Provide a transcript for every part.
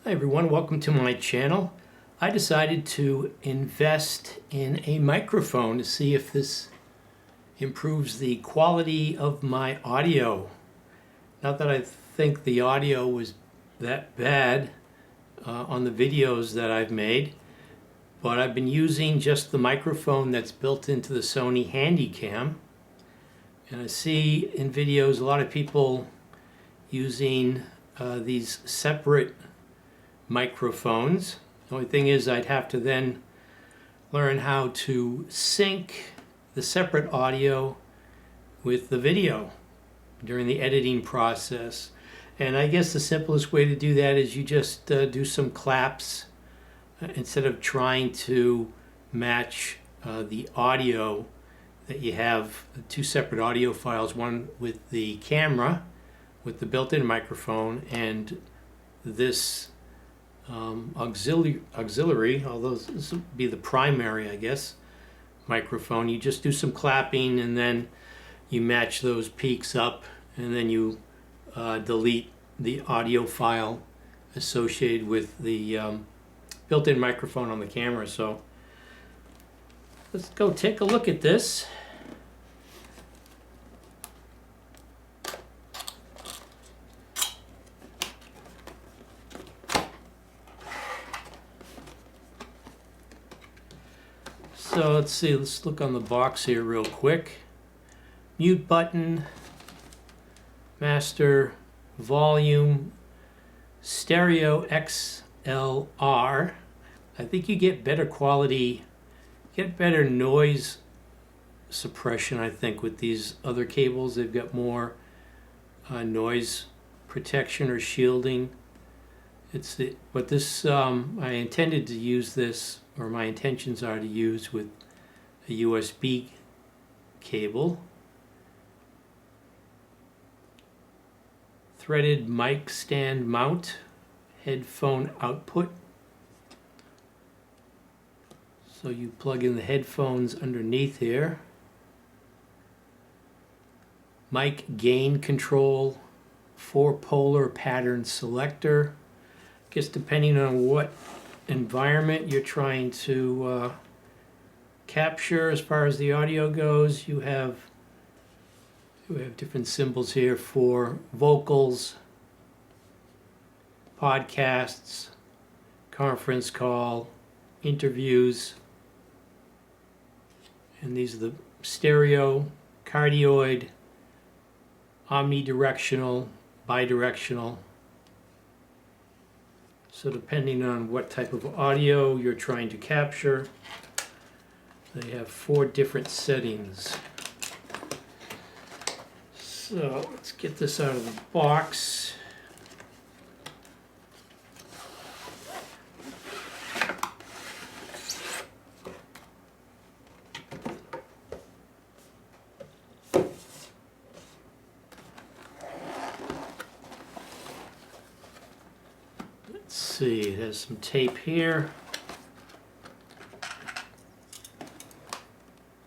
Hi everyone, welcome to my channel. I decided to invest in a microphone to see if this improves the quality of my audio. Not that I think the audio was that bad on the videos that I've made, but I've been using just the microphone that's built into the Sony Handycam. And I see in videos a lot of people using these separate microphones. The only thing is I'd have to then learn how to sync the separate audio with the video during the editing process. And I guess the simplest way to do that is you just do some claps instead of trying to match the audio that you have two separate audio files, one with the camera with the built-in microphone and this auxiliary, although this would be the primary, I guess, microphone. You just do some clapping and then you match those peaks up, and then you delete the audio file associated with the built-in microphone on the camera. So let's go take a look at this. So let's see, let's look on the box here real quick. Mute button, master, volume, stereo XLR. I think you get better quality, get better noise suppression, I think, with these other cables. They've got more noise protection or shielding. But this, I intended to use this, or my intentions are to use with a USB cable. Threaded mic stand mount, headphone output. So you plug in the headphones underneath here. Mic gain control, 4-polar pattern selector. I guess depending on what environment you're trying to capture as far as the audio goes, you have different symbols here for vocals, podcasts, conference call, interviews, and these are the stereo, cardioid, omnidirectional, bidirectional. So depending on what type of audio you're trying to capture, they have 4 different settings. So let's get this out of the box. Let's see, it has some tape here.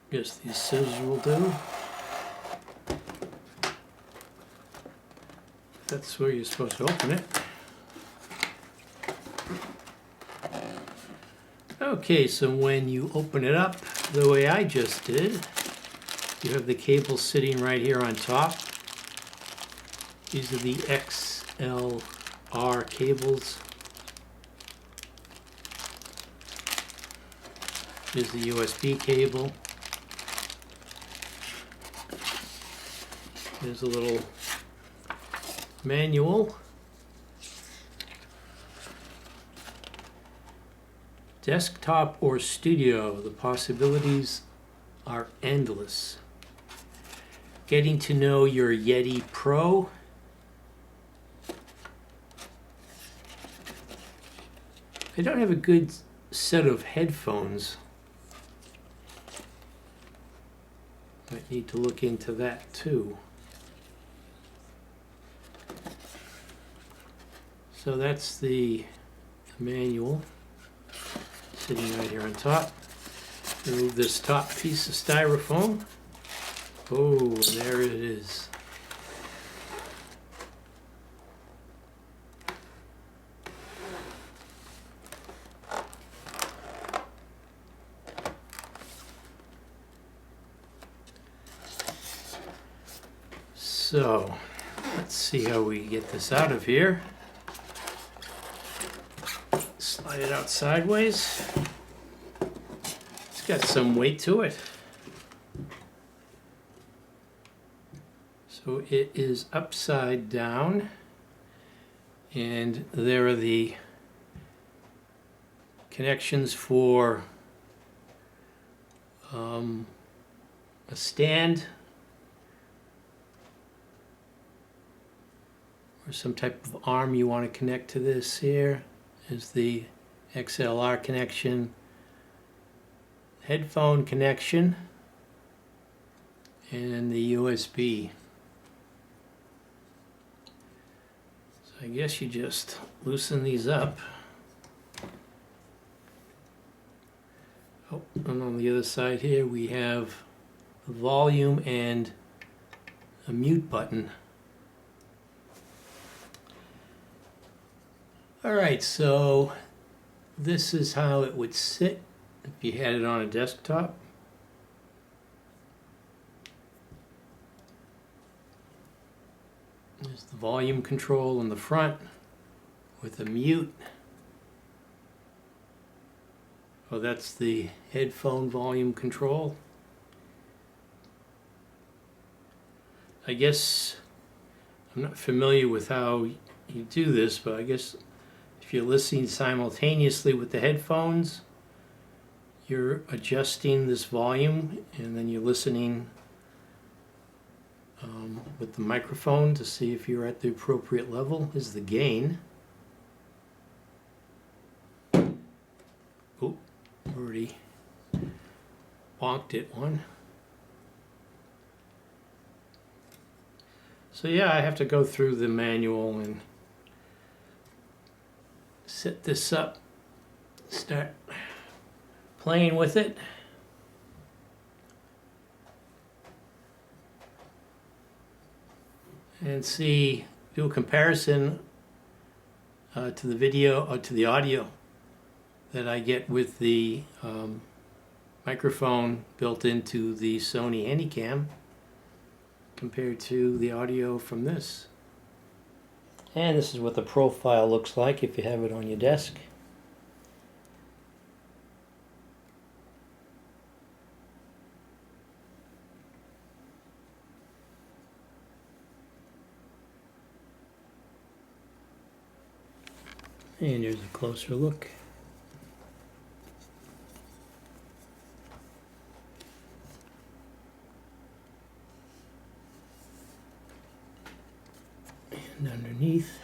Guess these scissors will do. That's where you're supposed to open it. Okay, so when you open it up the way I just did, you have the cable sitting right here on top. These are the XLR cables. Here's the USB cable. There's a little manual. Desktop or studio, the possibilities are endless. Getting to know your Yeti Pro. I don't have a good set of headphones. Might need to look into that too. So that's the manual sitting right here on top. Remove this top piece of styrofoam. Oh, there it is. So let's see how we get this out of here. Slide it out sideways. It's got some weight to it. So it is upside down, and there are the connections for a stand or some type of arm you want to connect to this. Here is the XLR connection, headphone connection, and the USB. So I guess you just loosen these up. Oh, and on the other side here we have a volume and a mute button. Alright, so this is how it would sit if you had it on a desktop. There's the volume control in the front with a mute. Oh, that's the headphone volume control. I guess I'm not familiar with how you do this, but I guess if you're listening simultaneously with the headphones, you're adjusting this volume, and then you're listening with the microphone to see if you're at the appropriate level. Is the gain. Oh, already bonked it one. So yeah, I have to go through the manual and set this up, start playing with it. And see, do a comparison to the video or to the audio that I get with the microphone built into the Sony Handycam compared to the audio from this. And this is what the profile looks like if you have it on your desk. And here's a closer look. And underneath.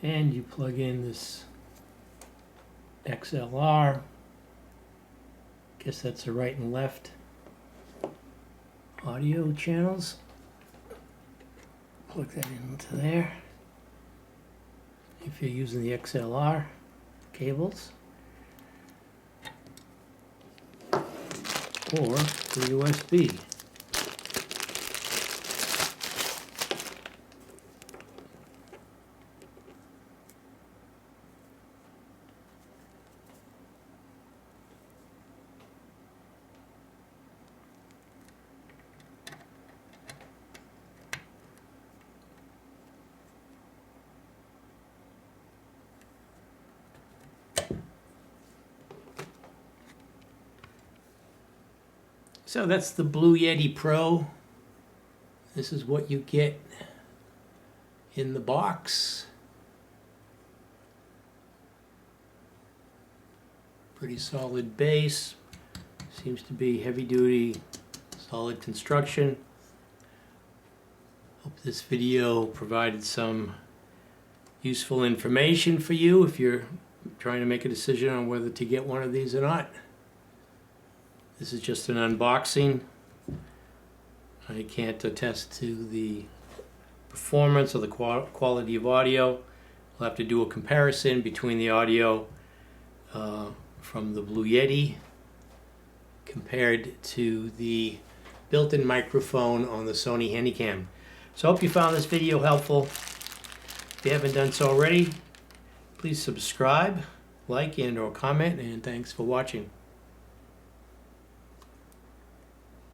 And you plug in this XLR. Guess that's the right and left audio channels. Plug that into there. If you're using the XLR cables. Or the USB. So that's the Blue Yeti Pro. This is what you get in the box. Pretty solid base. Seems to be heavy duty, solid construction. Hope this video provided some useful information for you if you're trying to make a decision on whether to get one of these or not. This is just an unboxing. I can't attest to the performance or the quality of audio. We'll have to do a comparison between the audio from the Blue Yeti compared to the built-in microphone on the Sony Handycam. So I hope you found this video helpful. If you haven't done so already, please subscribe, like, and/or comment, and thanks for watching.